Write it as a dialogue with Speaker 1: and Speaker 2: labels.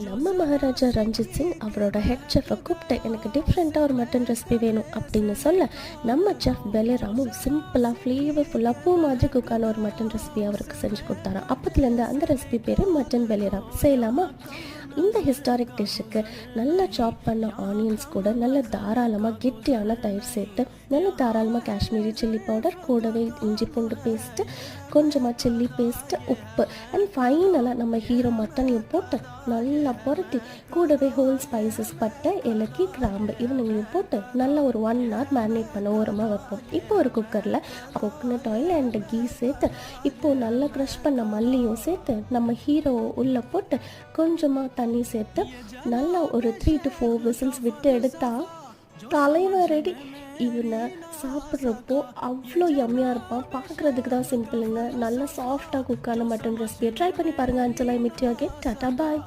Speaker 1: நம்ம மகாராஜா ரஞ்சித் சிங் அவரோட ஹெட் செஃப்பை கூப்பிட்டு எனக்கு டிஃப்ரெண்ட்டாக ஒரு மட்டன் ரெசிபி வேணும் அப்படின்னு சொல்ல, நம்ம செஃப் பெலிராமும் சிம்பிளாக ஃப்ளேவர்ஃபுல்லாக பூ மாதிரி குக்கான ஒரு மட்டன் ரெசிபி அவருக்கு செஞ்சு கொடுத்தாராம். அப்பத்துலேருந்து அந்த ரெசிபி பேர் மட்டன் பெலிராம். செய்யலாமா? இந்த ஹிஸ்டாரிக் டிஷ்ஷுக்கு நல்லா சாப் பண்ண ஆனியன்ஸ் கூட நல்ல தாராளமாக கெட்டியான தயிர் சேர்த்து, நல்ல தாராளமாக காஷ்மீரி சில்லி பவுடர், கூடவே இஞ்சி பூண்டு பேஸ்ட்டு, கொஞ்சமாக சில்லி பேஸ்ட்டு, உப்பு அண்ட் ஃபைனலாக நம்ம ஹீரோ மட்டனையும் போட்டு நல்லா பொருத்தி, கூடவே ஹோல் ஸ்பைசஸ் பட்டை, ஏலக்கி, கிராம்பு இவனுங்களையும் போட்டு நல்லா ஒரு 1 hour மேரினேட் பண்ண ஓரமாக வைப்போம். இப்போ ஒரு குக்கரில் கோகோனட் ஆயில் அண்ட் கீ சேர்த்து, இப்போது நல்லா க்ரஷ் பண்ண மல்லியும் சேர்த்து நம்ம ஹீரோ உள்ளே போட்டு கொஞ்சமாக தண்ணி சேர்த்து நல்லா ஒரு 3 to 4 விசில்ஸ் விட்டு எடுத்தால் தலைவர் ரெடி. இவனை சாப்பிட்றப்போ அவ்வளோ யம்மியாக இருப்பான். பார்க்குறதுக்கு தான் சிம்பிளுங்க. நல்லா சாஃப்டாக குக்கான மட்டன் ரெசிபியை ட்ரை பண்ணி பாருங்கள். Until I meet you again. Tata bye.